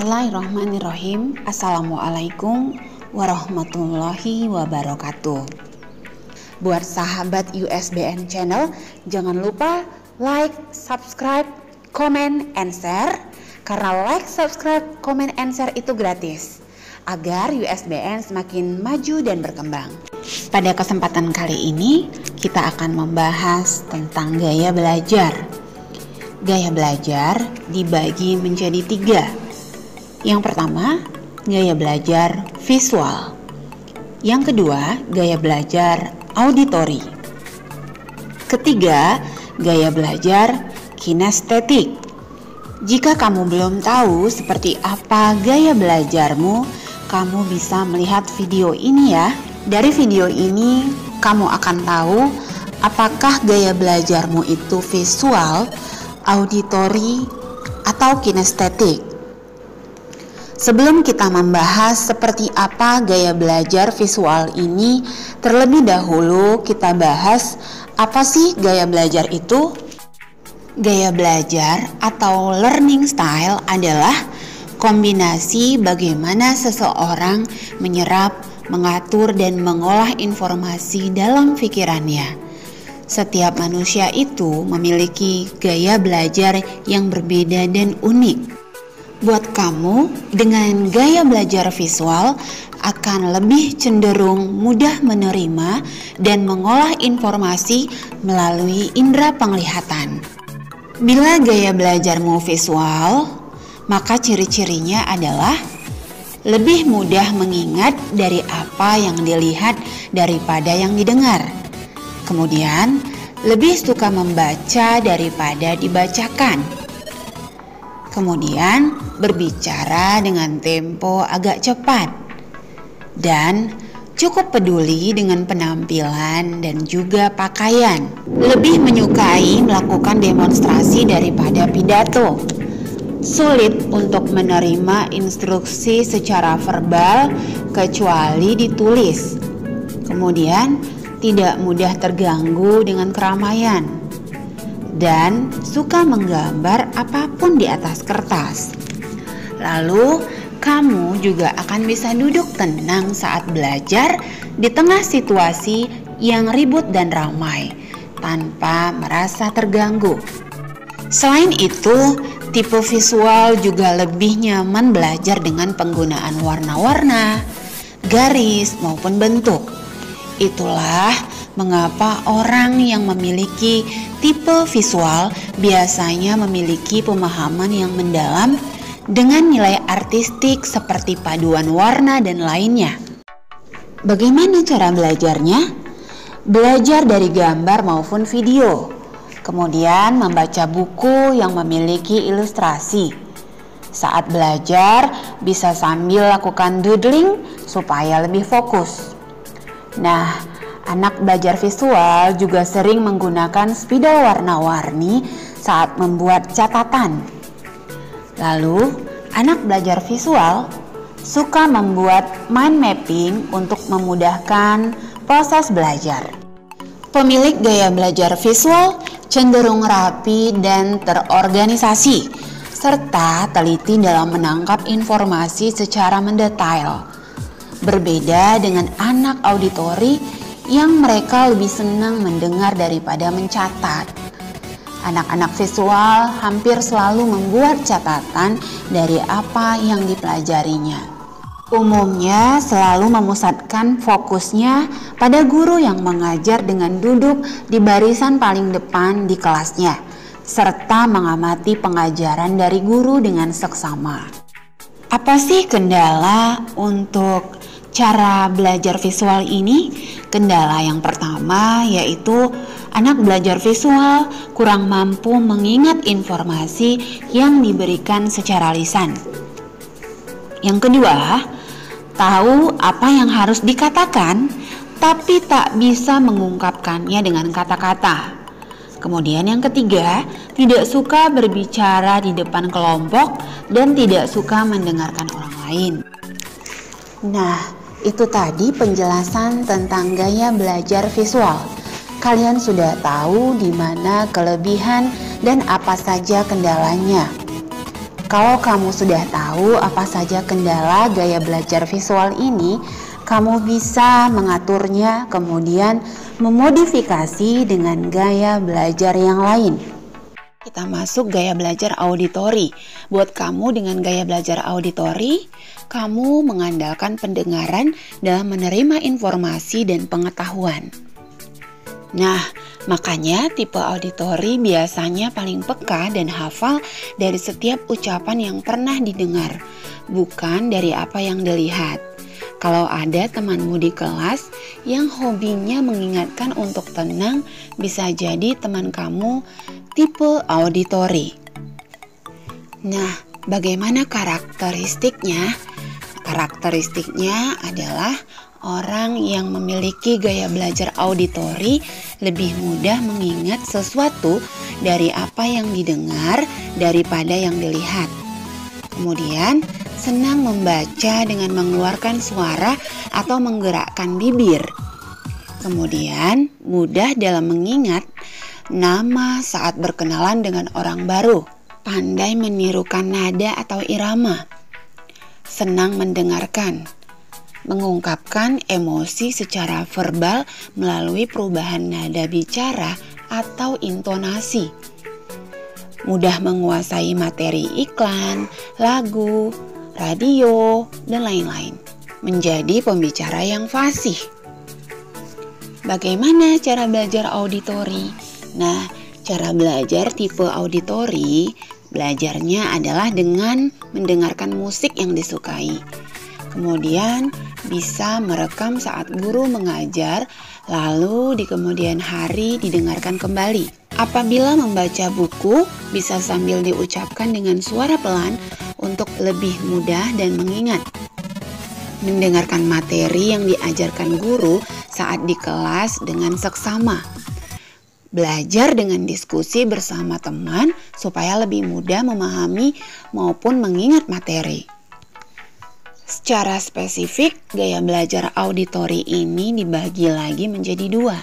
Bismillahirrahmanirrahim. Assalamualaikum warahmatullahi wabarakatuh. Buat sahabat USBN Channel, jangan lupa like, subscribe, comment, and share. Karena like, subscribe, comment, and share itu gratis, agar USBN semakin maju dan berkembang. Pada kesempatan kali ini, kita akan membahas tentang gaya belajar. Gaya belajar dibagi menjadi 3. Yang pertama, gaya belajar visual. Yang kedua, gaya belajar auditori. Ketiga, gaya belajar kinestetik. Jika kamu belum tahu seperti apa gaya belajarmu, kamu bisa melihat video ini ya. Dari video ini, kamu akan tahu apakah gaya belajarmu itu visual, auditori, atau kinestetik. Sebelum kita membahas seperti apa gaya belajar visual ini, terlebih dahulu kita bahas apa sih gaya belajar itu? Gaya belajar atau learning style adalah kombinasi bagaimana seseorang menyerap, mengatur, dan mengolah informasi dalam pikirannya. Setiap manusia itu memiliki gaya belajar yang berbeda dan unik. Buat kamu, dengan gaya belajar visual akan lebih cenderung mudah menerima dan mengolah informasi melalui indera penglihatan. Bila gaya belajarmu visual, maka ciri-cirinya adalah lebih mudah mengingat dari apa yang dilihat daripada yang didengar. Kemudian, lebih suka membaca daripada dibacakan. Kemudian, berbicara dengan tempo agak cepat. Dan cukup peduli dengan penampilan dan juga pakaian. Lebih menyukai melakukan demonstrasi daripada pidato. Sulit untuk menerima instruksi secara verbal kecuali ditulis. Kemudian, tidak mudah terganggu dengan keramaian. Dan suka menggambar apapun di atas kertas. Lalu, kamu juga akan bisa duduk tenang saat belajar di tengah situasi yang ribut dan ramai, tanpa merasa terganggu. Selain itu, tipe visual juga lebih nyaman belajar dengan penggunaan warna-warna, garis, maupun bentuk. Itulah mengapa orang yang memiliki tipe visual biasanya memiliki pemahaman yang mendalam dengan nilai artistik seperti paduan warna dan lainnya. Bagaimana cara belajarnya? Belajar dari gambar maupun video. Kemudian membaca buku yang memiliki ilustrasi. Saat belajar bisa sambil lakukan doodling supaya lebih fokus. Nah, anak belajar visual juga sering menggunakan spidol warna-warni saat membuat catatan. Lalu, anak belajar visual suka membuat mind mapping untuk memudahkan proses belajar. Pemilik gaya belajar visual cenderung rapi dan terorganisasi, serta teliti dalam menangkap informasi secara mendetail. Berbeda dengan anak auditori yang mereka lebih senang mendengar daripada mencatat. Anak-anak visual hampir selalu membuat catatan dari apa yang dipelajarinya. Umumnya selalu memusatkan fokusnya pada guru yang mengajar dengan duduk di barisan paling depan di kelasnya, serta mengamati pengajaran dari guru dengan seksama. Apa sih kendala untuk cara belajar visual ini? Kendala yang pertama yaitu anak belajar visual kurang mampu mengingat informasi yang diberikan secara lisan. Yang kedua, tahu apa yang harus dikatakan tapi tak bisa mengungkapkannya dengan kata-kata. Kemudian yang ketiga, tidak suka berbicara di depan kelompok dan tidak suka mendengarkan orang lain. Nah, itu tadi penjelasan tentang gaya belajar visual. Kalian sudah tahu di mana kelebihan dan apa saja kendalanya. Kalau kamu sudah tahu apa saja kendala gaya belajar visual ini, kamu bisa mengaturnya, kemudian memodifikasi dengan gaya belajar yang lain. Kita masuk gaya belajar auditori. Buat kamu dengan gaya belajar auditori, kamu mengandalkan pendengaran dalam menerima informasi dan pengetahuan. Nah, makanya tipe auditori biasanya paling peka dan hafal dari setiap ucapan yang pernah didengar, bukan dari apa yang dilihat. Kalau ada temanmu di kelas yang hobinya mengingatkan untuk tenang, bisa jadi teman kamu tipe auditori. Nah, bagaimana karakteristiknya? Karakteristiknya adalah orang yang memiliki gaya belajar auditori lebih mudah mengingat sesuatu dari apa yang didengar daripada yang dilihat. Kemudian, senang membaca dengan mengeluarkan suara atau menggerakkan bibir. Kemudian, mudah dalam mengingat nama saat berkenalan dengan orang baru. Pandai menirukan nada atau irama. Senang mendengarkan. Mengungkapkan emosi secara verbal melalui perubahan nada bicara atau intonasi. Mudah menguasai materi iklan, lagu, radio, dan lain-lain. Menjadi pembicara yang fasih. Bagaimana cara belajar auditori? Nah, cara belajar tipe auditori, belajarnya adalah dengan mendengarkan musik yang disukai. Kemudian bisa merekam saat guru mengajar, lalu di kemudian hari didengarkan kembali. Apabila membaca buku, bisa sambil diucapkan dengan suara pelan untuk lebih mudah dan mengingat. Mendengarkan materi yang diajarkan guru saat di kelas dengan seksama. Belajar dengan diskusi bersama teman supaya lebih mudah memahami maupun mengingat materi. Secara spesifik, gaya belajar auditori ini dibagi lagi menjadi dua.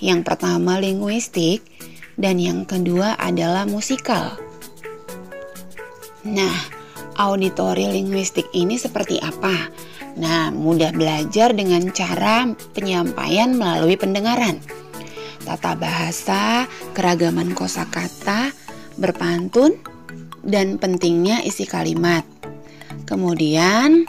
Yang pertama linguistik dan yang kedua adalah musikal. Nah, auditori linguistik ini seperti apa? Nah, mudah belajar dengan cara penyampaian melalui pendengaran. Tata bahasa, keragaman kosakata, berpantun, dan pentingnya isi kalimat. Kemudian,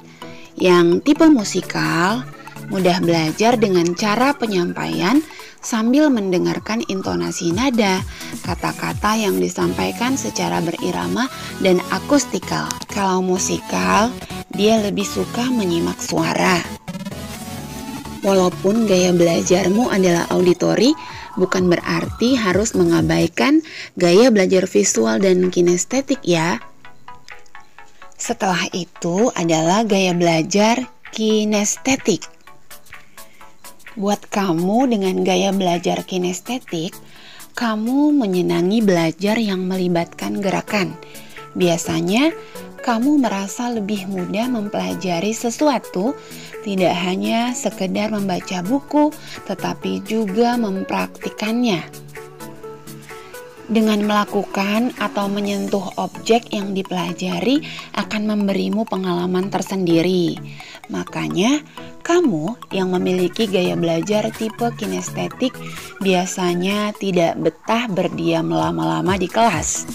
yang tipe musikal, mudah belajar dengan cara penyampaian sambil mendengarkan intonasi nada, kata-kata yang disampaikan secara berirama dan akustikal. Kalau musikal, dia lebih suka menyimak suara. Walaupun gaya belajarmu adalah auditori, bukan berarti harus mengabaikan gaya belajar visual dan kinestetik ya. Setelah itu adalah gaya belajar kinestetik. Buat kamu dengan gaya belajar kinestetik, kamu menyenangi belajar yang melibatkan gerakan. Biasanya, kamu merasa lebih mudah mempelajari sesuatu, tidak hanya sekedar membaca buku, tetapi juga mempraktikannya. Dengan melakukan atau menyentuh objek yang dipelajari akan memberimu pengalaman tersendiri. Makanya, kamu yang memiliki gaya belajar tipe kinestetik biasanya tidak betah berdiam lama-lama di kelas.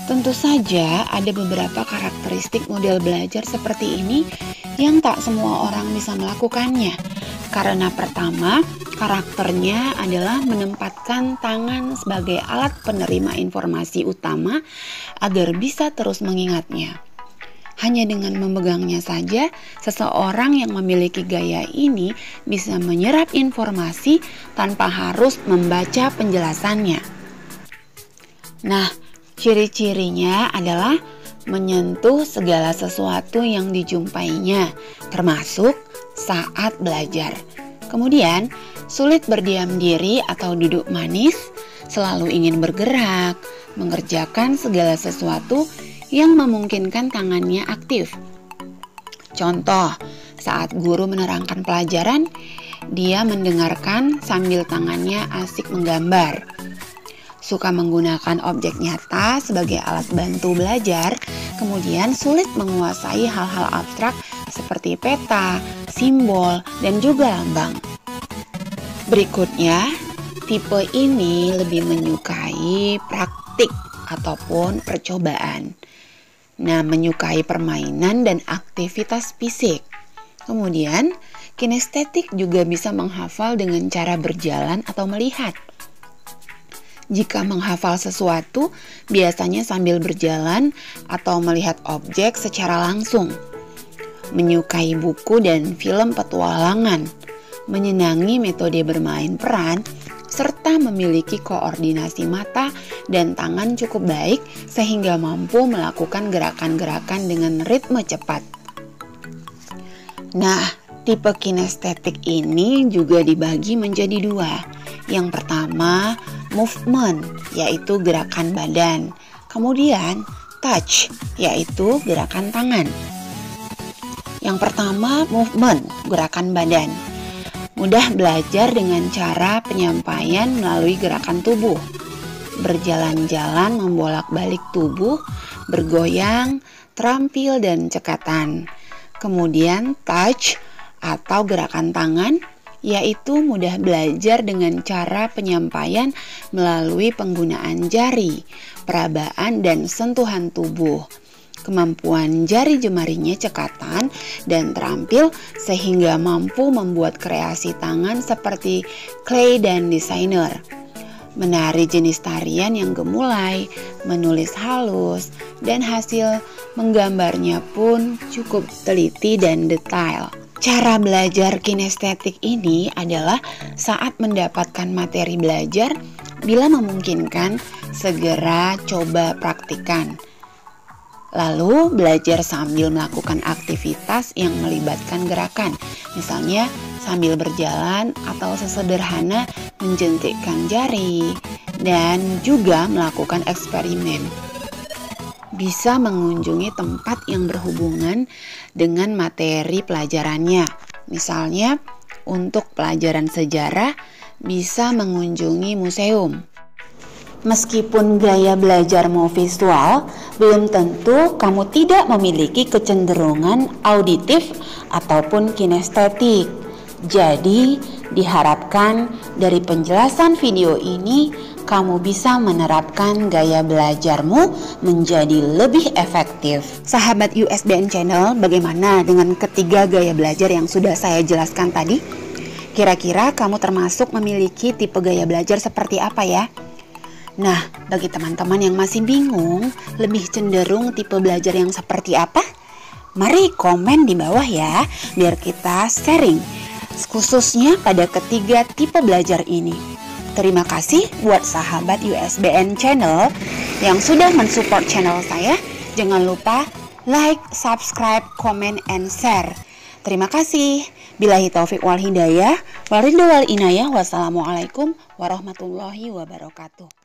Tentu saja ada beberapa karakteristik model belajar seperti ini yang tak semua orang bisa melakukannya. Karena pertama, karakternya adalah menempatkan tangan sebagai alat penerima informasi utama agar bisa terus mengingatnya. Hanya dengan memegangnya saja, seseorang yang memiliki gaya ini bisa menyerap informasi tanpa harus membaca penjelasannya. Nah, ciri-cirinya adalah menyentuh segala sesuatu yang dijumpainya, termasuk saat belajar. Kemudian, sulit berdiam diri atau duduk manis, selalu ingin bergerak, mengerjakan segala sesuatu yang memungkinkan tangannya aktif. Contoh, saat guru menerangkan pelajaran, dia mendengarkan sambil tangannya asik menggambar. suka menggunakan objek nyata sebagai alat bantu belajar, kemudian sulit menguasai hal-hal abstrak seperti peta, simbol, dan juga lambang. Berikutnya, tipe ini lebih menyukai praktik ataupun percobaan. Nah, menyukai permainan dan aktivitas fisik. Kemudian, kinestetik juga bisa menghafal dengan cara berjalan atau melihat. Jika menghafal sesuatu, biasanya sambil berjalan atau melihat objek secara langsung. Menyukai buku dan film petualangan, menyenangi metode bermain peran, serta memiliki koordinasi mata dan tangan cukup baik sehingga mampu melakukan gerakan-gerakan dengan ritme cepat. Nah, tipe kinestetik ini juga dibagi menjadi dua. Yang pertama, movement, yaitu gerakan badan. Kemudian, touch, yaitu gerakan tangan. Yang pertama, movement, gerakan badan. Mudah belajar dengan cara penyampaian melalui gerakan tubuh. Berjalan-jalan membolak-balik tubuh, bergoyang, terampil, dan cekatan. Kemudian, touch atau gerakan tangan, yaitu mudah belajar dengan cara penyampaian melalui penggunaan jari, perabaan, dan sentuhan tubuh. Kemampuan jari jemarinya cekatan dan terampil sehingga mampu membuat kreasi tangan seperti clay dan desainer. Menari jenis tarian yang gemulai, menulis halus, dan hasil menggambarnya pun cukup teliti dan detail. Cara belajar kinestetik ini adalah saat mendapatkan materi belajar, bila memungkinkan segera coba praktikkan. Lalu belajar sambil melakukan aktivitas yang melibatkan gerakan, misalnya sambil berjalan atau sesederhana menjentikkan jari, dan juga melakukan eksperimen. Bisa mengunjungi tempat yang berhubungan dengan materi pelajarannya. Misalnya, untuk pelajaran sejarah bisa mengunjungi museum. Meskipun gaya belajarmu visual, belum tentu kamu tidak memiliki kecenderungan auditif ataupun kinestetik. Jadi, diharapkan dari penjelasan video ini kamu bisa menerapkan gaya belajarmu menjadi lebih efektif. Sahabat USBN Channel, bagaimana dengan ketiga gaya belajar yang sudah saya jelaskan tadi? Kira-kira kamu termasuk memiliki tipe gaya belajar seperti apa ya? Nah, bagi teman-teman yang masih bingung, lebih cenderung tipe belajar yang seperti apa? Mari komen di bawah ya, biar kita sharing, khususnya pada ketiga tipe belajar ini. Terima kasih buat sahabat USBN Channel yang sudah mensupport channel saya. Jangan lupa like, subscribe, comment, and share. Terima kasih. Billahi taufiq wal hidayah. Wal ridho wal inayah. Wassalamualaikum warahmatullahi wabarakatuh.